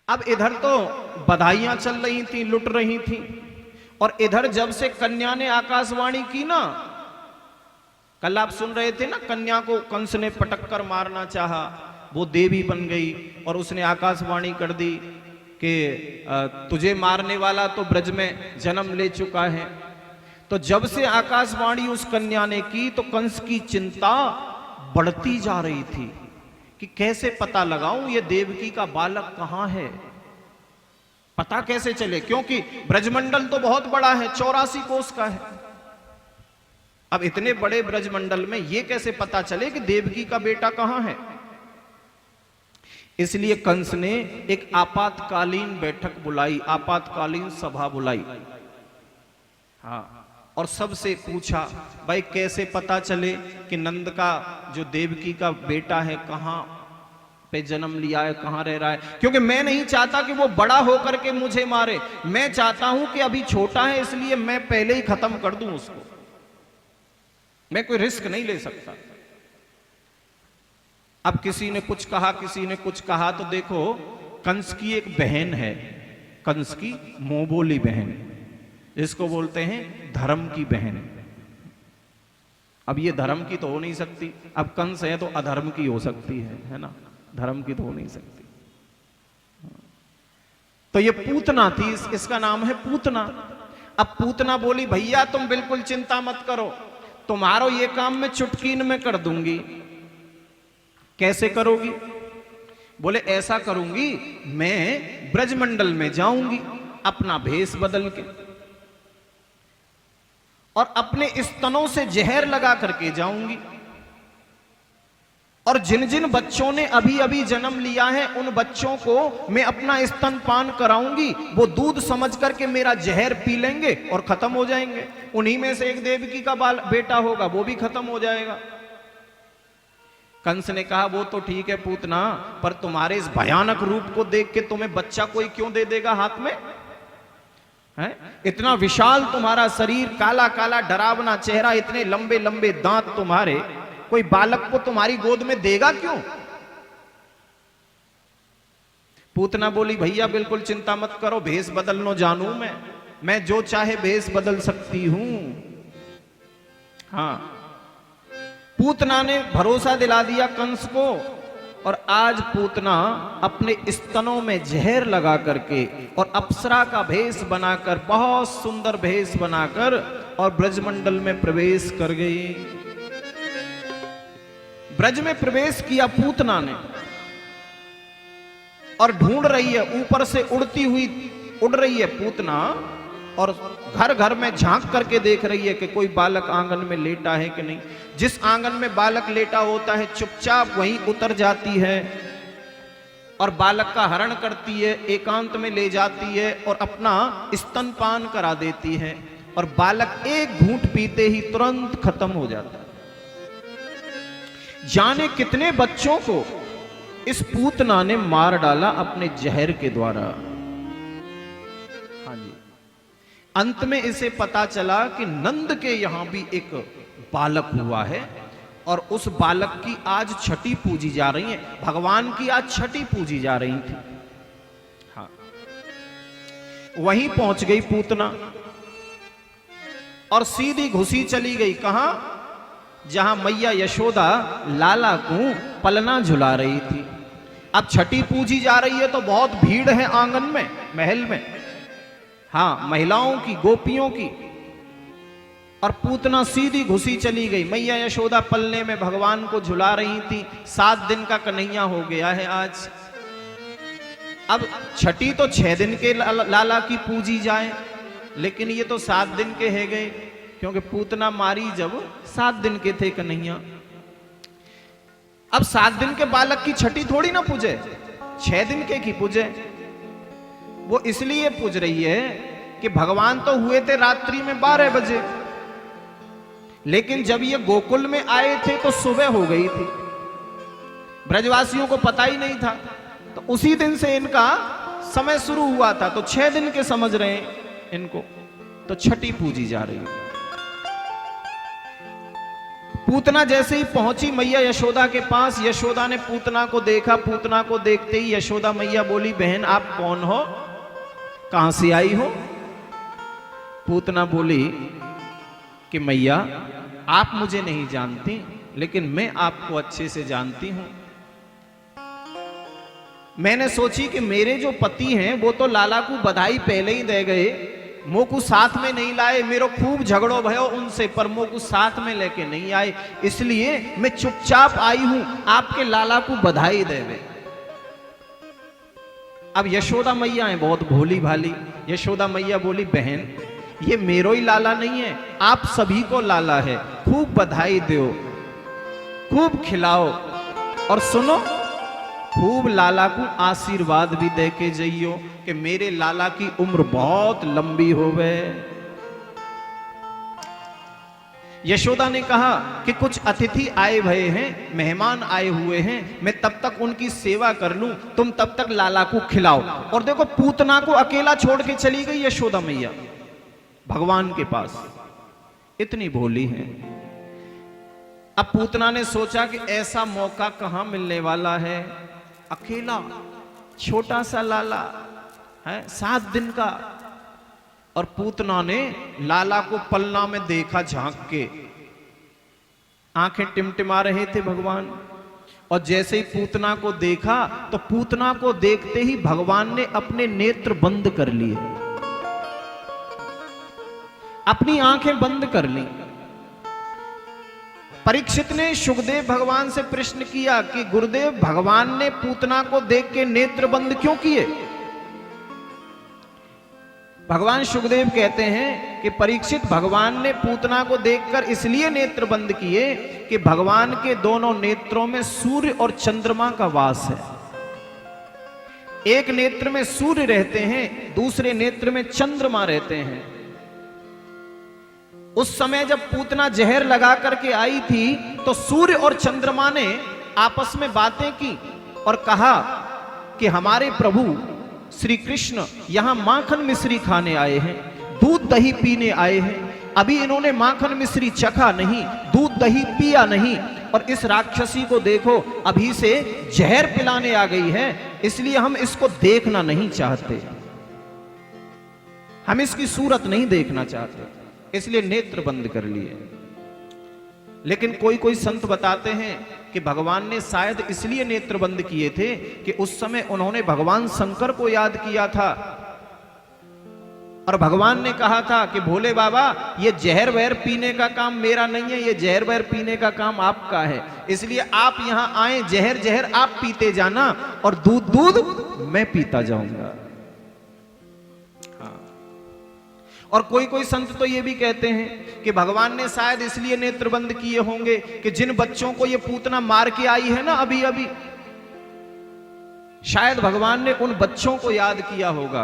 अब इधर तो बधाइयां चल रही थी, लुट रही थी, और इधर जब से कन्या ने आकाशवाणी की ना, कल आप सुन रहे थे ना, कन्या को कंस ने पटक कर मारना चाहा, वो देवी बन गई और उसने आकाशवाणी कर दी कि तुझे मारने वाला तो ब्रज में जन्म ले चुका है। तो जब से आकाशवाणी उस कन्या ने की तो कंस की चिंता बढ़ती जा रही थी कि कैसे पता लगाऊं ये देवकी का बालक कहां है, पता कैसे चले, क्योंकि ब्रजमंडल तो बहुत बड़ा है, 84 कोस का है। अब इतने बड़े ब्रजमंडल में ये कैसे पता चले कि देवकी का बेटा कहां है। इसलिए कंस ने एक आपातकालीन बैठक बुलाई, आपातकालीन सभा बुलाई। हाँ, और सबसे पूछा, भाई कैसे पता चले कि नंद का जो देवकी का बेटा है कहां पे जन्म लिया है, कहां रह रहा है, क्योंकि मैं नहीं चाहता कि वो बड़ा होकर के मुझे मारे, मैं चाहता हूं कि अभी छोटा है इसलिए मैं पहले ही खत्म कर दूं उसको, मैं कोई रिस्क नहीं ले सकता। अब किसी ने कुछ कहा, किसी ने कुछ कहा, तो देखो कंस की एक बहन है, कंस की मोबोली बहन, जिसको बोलते हैं धर्म की बहन। अब ये धर्म की तो हो नहीं सकती, अब कंस है तो अधर्म की हो सकती है ना, धर्म की तो हो नहीं सकती। तो ये पूतना थी, इसका नाम है पूतना। अब पूतना बोली, भैया तुम बिल्कुल चिंता मत करो, तुम्हारो ये काम मैं चुटकीन में कर दूंगी। कैसे करोगी? बोले ऐसा करूंगी, मैं ब्रजमंडल में जाऊंगी अपना भेष बदल के और अपने स्तनों से जहर लगा करके जाऊंगी, और जिन जिन बच्चों ने अभी अभी जन्म लिया है उन बच्चों को मैं अपना स्तनपान कराऊंगी, वो दूध समझ करके मेरा जहर पी लेंगे और खत्म हो जाएंगे। उन्हीं में से एक देवकी का बेटा होगा, वो भी खत्म हो जाएगा। कंस ने कहा, वो तो ठीक है पूतना, पर तुम्हारे इस भयानक रूप को देख के तुम्हें बच्चा कोई क्यों दे देगा हाथ में? है? इतना विशाल तुम्हारा शरीर, काला काला डरावना चेहरा, इतने लंबे लंबे दांत तुम्हारे, कोई बालक को तुम्हारी गोद में देगा क्यों? पूतना बोली, भैया बिल्कुल चिंता मत करो, भेष बदलनो जानू मैं जो चाहे भेष बदल सकती हूं। हाँ, पूतना ने भरोसा दिला दिया कंस को, और आज पूतना अपने स्तनों में जहर लगा करके और अप्सरा का भेष बनाकर, बहुत सुंदर भेष बनाकर, और ब्रजमंडल में प्रवेश कर गई। ब्रज में प्रवेश किया पूतना ने, और ढूंढ रही है, ऊपर से उड़ती हुई उड़ रही है पूतना, और घर घर में झांक करके देख रही है कि कोई बालक आंगन में लेटा है कि नहीं। जिस आंगन में बालक लेटा होता है चुपचाप वहीं उतर जाती है और बालक का हरण करती है, एकांत में ले जाती है और अपना स्तनपान करा देती है, और बालक एक घूंट पीते ही तुरंत खत्म हो जाता है। जाने कितने बच्चों को इस पूतना ने मार डाला अपने जहर के द्वारा। हाँ जी, अंत में इसे पता चला कि नंद के यहां भी एक बालक हुआ है, और उस बालक की आज छठी पूजी जा रही है, भगवान की आज छठी पूजी जा रही थी। हाँ, वहीं पहुंच गई पूतना और सीधी घुसी चली गई, कहां? जहां मैया यशोदा लाला को पलना झुला रही थी। अब छठी पूजी जा रही है तो बहुत भीड़ है आंगन में, महल में, हाँ, महिलाओं की, गोपियों की, और पूतना सीधी घुसी चली गई। मैया यशोदा पलने में भगवान को झुला रही थी, 7 दिन का कन्हैया हो गया है आज। अब छठी तो 6 दिन के लाला की पूजी जाए, लेकिन ये तो 7 दिन के है गए, क्योंकि पूतना मारी जब 7 दिन के थे कन्हैया। अब 7 दिन के बालक की छठी थोड़ी ना पूजे, 6 दिन के की पूजे। वो इसलिए पूज रही है कि भगवान तो हुए थे रात्रि में 12 बजे, लेकिन जब ये गोकुल में आए थे तो सुबह हो गई थी, ब्रजवासियों को पता ही नहीं था, तो उसी दिन से इनका समय शुरू हुआ था, तो 6 दिन के समझ रहे हैं इनको, तो छठी पूजी जा रही है। पूतना जैसे ही पहुंची मैया यशोदा के पास, यशोदा ने पूतना को देखा। पूतना को देखते ही यशोदा मैया बोली, बहन आप कौन हो, कहां से आई हो? पूतना बोली कि मैया आप मुझे नहीं जानती, लेकिन मैं आपको अच्छे से जानती हूं। मैंने सोची कि मेरे जो पति हैं वो तो लाला को बधाई पहले ही दे गए, मोकू साथ में नहीं लाए। मेरो खूब झगड़ो भयो उनसे, पर मोकू साथ में लेके नहीं आए, इसलिए मैं चुपचाप आई हूं आपके लाला को बधाई देवे। अब यशोदा मैया है बहुत भोली भाली। यशोदा मैया बोली, बहन ये मेरो ही लाला नहीं है, आप सभी को लाला है, खूब बधाई दो, खूब खिलाओ, और सुनो खूब लाला को आशीर्वाद भी दे के जाइयो कि मेरे लाला की उम्र बहुत लंबी होवे। यशोदा ने कहा कि कुछ अतिथि आए भये हैं, मेहमान आए हुए हैं, मैं तब तक उनकी सेवा कर लूं, तुम तब तक लाला को खिलाओ। और देखो पूतना को अकेला छोड़ के चली गई यशोदा मैया भगवान के पास, इतनी भोली है। अब पूतना ने सोचा कि ऐसा मौका कहां मिलने वाला है, अकेला छोटा सा लाला है 7 दिन का। और पूतना ने लाला को पलना में देखा झांक के, आंखें टिमटिमा रहे थे भगवान। और जैसे ही पूतना को देखा तो पूतना को देखते ही भगवान ने अपने नेत्र बंद कर लिए, अपनी आंखें बंद कर ली। परीक्षित ने सुखदेव भगवान से प्रश्न किया कि गुरुदेव भगवान ने पूतना को देख के नेत्र बंद क्यों किए? भगवान सुखदेव कहते हैं कि परीक्षित भगवान ने पूतना को देखकर इसलिए नेत्र बंद किए कि भगवान के दोनों नेत्रों में सूर्य और चंद्रमा का वास है। एक नेत्र में सूर्य रहते हैं, दूसरे नेत्र में चंद्रमा रहते हैं। उस समय जब पूतना जहर लगा करके आई थी तो सूर्य और चंद्रमा ने आपस में बातें की और कहा कि हमारे प्रभु श्री कृष्ण यहां माखन मिश्री खाने आए हैं, दूध दही पीने आए हैं। अभी इन्होंने माखन मिश्री चखा नहीं, दूध दही पिया नहीं, और इस राक्षसी को देखो अभी से जहर पिलाने आ गई है, इसलिए हम इसको देखना नहीं चाहते, हम इसकी सूरत नहीं देखना चाहते, इसलिए नेत्र बंद कर लिए। लेकिन कोई कोई संत बताते हैं कि भगवान ने शायद इसलिए नेत्र बंद किए थे कि उस समय उन्होंने भगवान शंकर को याद किया था और भगवान ने कहा था कि भोले बाबा ये जहर वहर पीने का काम मेरा नहीं है, ये जहर वहर पीने का काम आपका है, इसलिए आप यहां आए, जहर जहर आप पीते जाना और दूध दूध मैं पीता जाऊंगा। और कोई कोई संत तो ये भी कहते हैं कि भगवान ने शायद इसलिए नेत्र बंद किए होंगे कि जिन बच्चों को ये पूतना मार के आई है ना अभी अभी, शायद भगवान ने उन बच्चों को याद किया होगा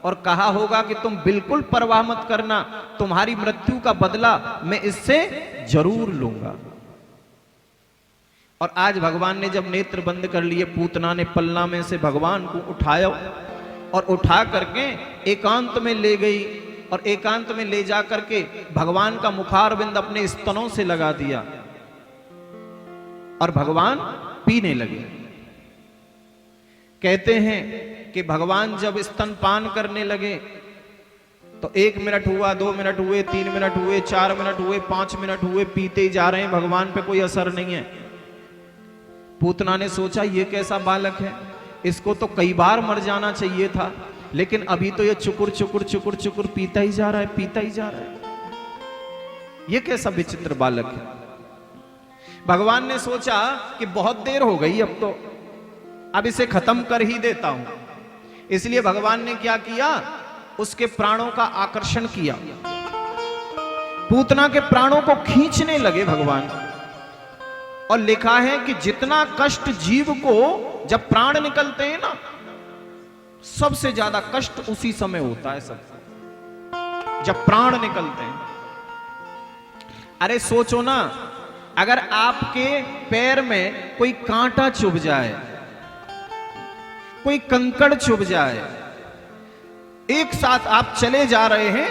और कहा होगा कि तुम बिल्कुल परवाह मत करना, तुम्हारी मृत्यु का बदला मैं इससे जरूर लूंगा। और आज भगवान ने जब नेत्र बंद कर लिए, पूतना ने पलना में से भगवान को उठाया और उठा करके एकांत में ले गई और एकांत में ले जा करके भगवान का मुखारविंद अपने स्तनों से लगा दिया और भगवान पीने लगे। कहते हैं कि भगवान जब स्तनपान करने लगे तो 1 मिनट हुआ, 2 मिनट हुए, 3 मिनट हुए, 4 मिनट हुए, 5 मिनट हुए, पीते ही जा रहे हैं, भगवान पे कोई असर नहीं है। पूतना ने सोचा ये कैसा बालक है, इसको तो कई बार मर जाना चाहिए था, लेकिन अभी तो ये चुकुर चुकुर चुकुर चुकुर पीता ही जा रहा है, पीता ही जा रहा है, ये कैसा विचित्र बालक है। भगवान ने सोचा कि बहुत देर हो गई, अब इसे खत्म कर ही देता हूं, इसलिए भगवान ने क्या किया, उसके प्राणों का आकर्षण किया, पूतना के प्राणों को खींचने लगे भगवान। और लिखा है कि जितना कष्ट जीव को जब प्राण निकलते हैं ना, सबसे ज्यादा कष्ट उसी समय होता है सबको, जब प्राण निकलते हैं। अरे सोचो ना, अगर आपके पैर में कोई कांटा चुभ जाए, कोई कंकड़ चुभ जाए, एक साथ आप चले जा रहे हैं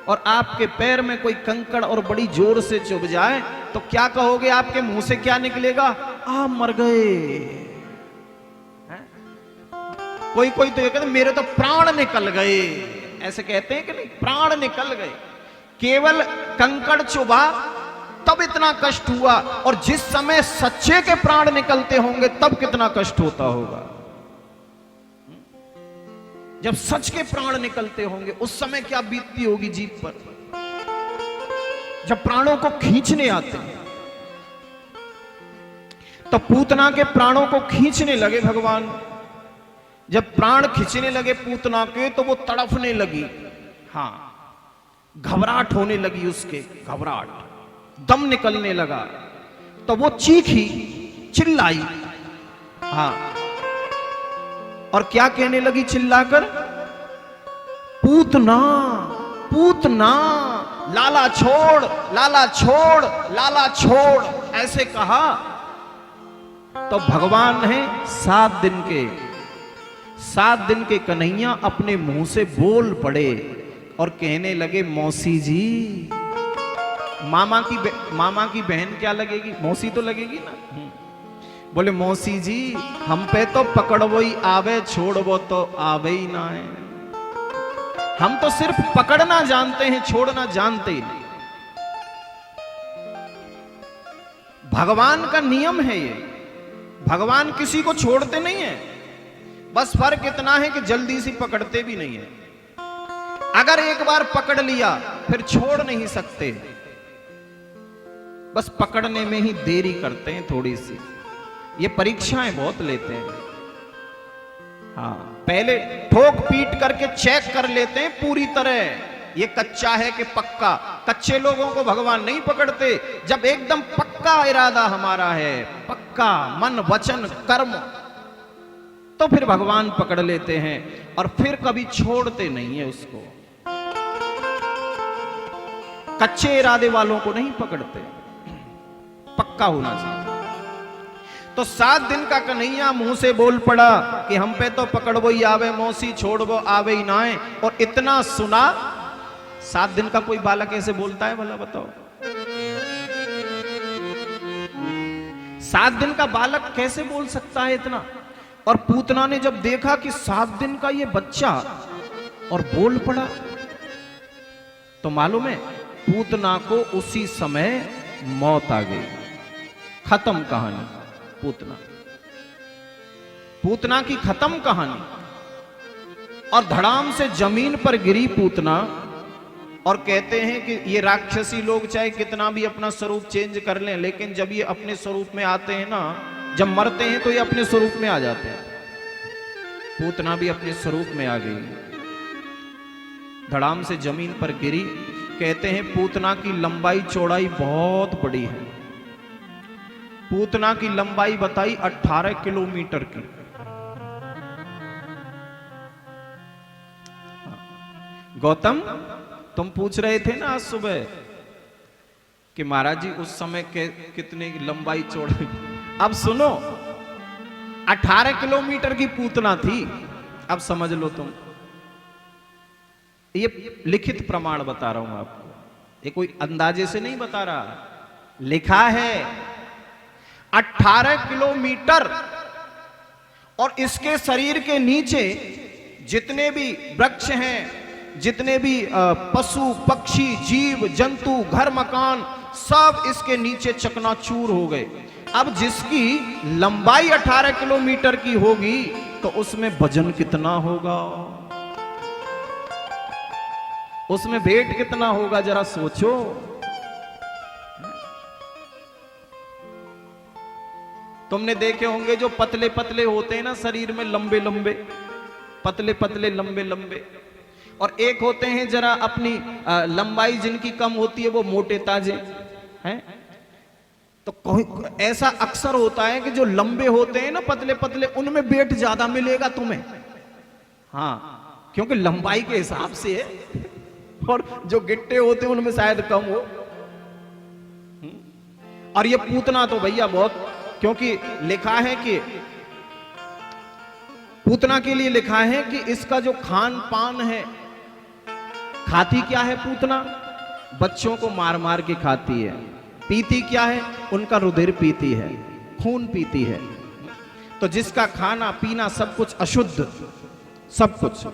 और आपके पैर में कोई कंकड़ और बड़ी जोर से चुभ जाए तो क्या कहोगे? आपके मुंह से क्या निकलेगा? आ मर गए। कोई कोई तो ये कहते मेरे तो प्राण निकल गए, ऐसे कहते हैं कि नहीं? प्राण निकल गए। केवल कंकड़ चुभा तब इतना कष्ट हुआ, और जिस समय सच्चे के प्राण निकलते होंगे तब कितना कष्ट होता होगा। जब सच के प्राण निकलते होंगे उस समय क्या बीतती होगी जीभ पर, जब प्राणों को खींचने आते हैं। तो पूतना के प्राणों को खींचने लगे भगवान। जब प्राण खींचने लगे पूतना के तो वो तड़फने लगी। हां, घबराहट होने लगी उसके, घबराहट, दम निकलने लगा। तो वो चीखी, चिल्लाई। हां, और क्या कहने लगी चिल्लाकर? पूतना, पूतना, लाला छोड़, लाला छोड़, लाला छोड़, ऐसे कहा। तो भगवान है 7 दिन के, 7 दिन के कन्हैया अपने मुंह से बोल पड़े और कहने लगे मौसी जी। मामा की बहन क्या लगेगी? मौसी तो लगेगी ना। बोले मौसी जी हम पे तो पकड़वो ही आवे, छोड़वो तो आवे ही ना है। हम तो सिर्फ पकड़ना जानते हैं, छोड़ना जानते ही नहीं। भगवान का नियम है ये, भगवान किसी को छोड़ते नहीं है। बस फर्क इतना है कि जल्दी से पकड़ते भी नहीं है। अगर एक बार पकड़ लिया फिर छोड़ नहीं सकते, बस पकड़ने में ही देरी करते हैं थोड़ी सी। ये परीक्षाएं बहुत लेते हैं। हाँ, पहले ठोक पीट करके चेक कर लेते हैं पूरी तरह, ये कच्चा है कि पक्का। कच्चे लोगों को भगवान नहीं पकड़ते। जब एकदम पक्का इरादा हमारा है, पक्का मन वचन कर्म, तो फिर भगवान पकड़ लेते हैं और फिर कभी छोड़ते नहीं है उसको। कच्चे इरादे वालों को नहीं पकड़ते, पक्का होना चाहिए। तो 7 दिन का कन्हैया मुंह से बोल पड़ा कि हम पे तो पकड़वो ही आवे मौसी, छोड़वो आवे ही ना है। और इतना सुना। 7 दिन का कोई बालक ऐसे बोलता है भला बताओ? 7 दिन का बालक कैसे बोल सकता है इतना? और पूतना ने जब देखा कि 7 दिन का ये बच्चा और बोल पड़ा, तो मालूम है पूतना को उसी समय मौत आ गई। खत्म कहानी। पूतना की खत्म कहानी। और धड़ाम से जमीन पर गिरी पूतना। और कहते हैं कि ये राक्षसी लोग चाहे कितना भी अपना स्वरूप चेंज कर लें, लेकिन जब ये अपने स्वरूप में आते हैं ना, जब मरते हैं तो ये अपने स्वरूप में आ जाते हैं। पूतना भी अपने स्वरूप में आ गई, धड़ाम से जमीन पर गिरी। कहते हैं पूतना की लंबाई चौड़ाई बहुत बड़ी है। पूतना की लंबाई बताई 18 किलोमीटर की। गौतम, तुम पूछ रहे थे ना आज सुबह कि महाराज जी उस समय कितने की लंबाई चौड़ाई। अब सुनो, 18 किलोमीटर की पूतना थी। अब समझ लो तुम, ये लिखित प्रमाण बता रहा हूं आपको, ये कोई अंदाजे से नहीं बता रहा, लिखा है 18 किलोमीटर। और इसके शरीर के नीचे जितने भी वृक्ष हैं, जितने भी पशु पक्षी जीव जंतु घर मकान, सब इसके नीचे चकनाचूर हो गए। अब जिसकी लंबाई 18 किलोमीटर की होगी तो उसमें वजन कितना होगा, उसमें वेट कितना होगा, जरा सोचो। तुमने देखे होंगे जो पतले पतले होते हैं ना शरीर में, लंबे लंबे, पतले पतले लंबे लंबे, और एक होते हैं जरा अपनी लंबाई जिनकी कम होती है वो मोटे ताजे हैं। तो ऐसा अक्सर होता है कि जो लंबे होते हैं ना पतले पतले, उनमें वेट ज्यादा मिलेगा तुम्हें। हाँ, क्योंकि लंबाई के हिसाब से है, और जो गिट्टे होते हैं उनमें शायद कम हो। और ये पूतना तो भैया बहुत, क्योंकि लिखा है कि पूतना के लिए लिखा है कि इसका जो खान पान है, खाती क्या है पूतना? बच्चों को मार मार के खाती है। पीती क्या है? उनका रुधिर पीती है, खून पीती है। तो जिसका खाना पीना सब कुछ अशुद्ध, सब कुछ।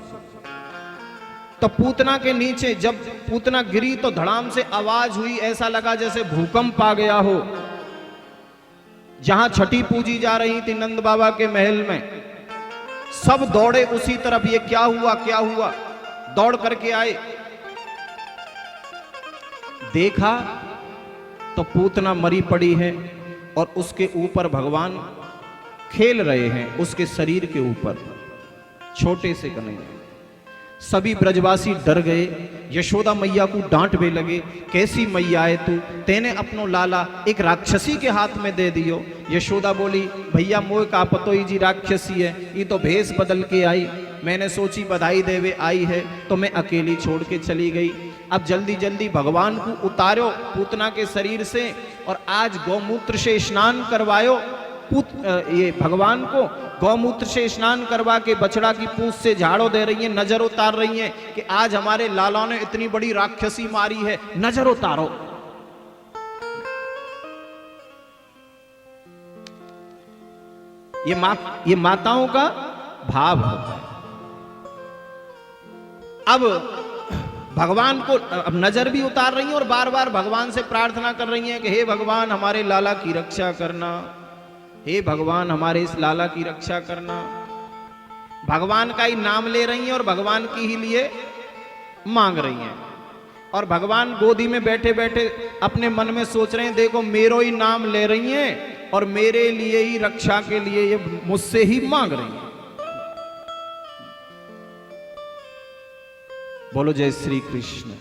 तो पूतना के नीचे जब पूतना गिरी तो धड़ाम से आवाज हुई, ऐसा लगा जैसे भूकंप आ गया हो। जहां छठी पूजी जा रही थी नंद बाबा के महल में, सब दौड़े उसी तरफ। ये क्या हुआ, क्या हुआ? दौड़ करके आए, देखा तो पूतना मरी पड़ी है और उसके ऊपर भगवान खेल रहे हैं, उसके शरीर के ऊपर, छोटे से कन्हैया। सभी ब्रजवासी डर गए। यशोदा मैया को डांटने लगे, कैसी मैया है तू, तेने अपनो लाला एक राक्षसी के हाथ में दे दियो। यशोदा बोली, भैया मोह का पतोई जी राक्षसी है, ये तो भेष बदल के आई। मैंने सोची बधाई देवे आई है तो मैं अकेली छोड़ के चली गई। अब जल्दी जल्दी भगवान को उतारो पूतना के शरीर से और आज गौमूत्र से स्नान करवायो। ये भगवान को गौमूत्र से स्नान करवा के बछड़ा की पूंछ से झाड़ो दे रही है, नजर उतार रही है कि आज हमारे लाला ने इतनी बड़ी राक्षसी मारी है, नजर उतारो। ये माताओं का भाव होता है। अब भगवान को अब नजर भी उतार रही हैं और बार बार भगवान से प्रार्थना कर रही हैं कि हे भगवान हमारे लाला की रक्षा करना, हे भगवान हमारे इस लाला की रक्षा करना। भगवान का ही नाम ले रही हैं और भगवान की ही लिए मांग रही हैं। और भगवान गोदी में बैठे बैठे अपने मन में सोच रहे हैं, देखो मेरो ही नाम ले रही हैं और मेरे लिए ही रक्षा के लिए ये मुझसे ही मांग रही हैं। बोलो जय श्री कृष्ण।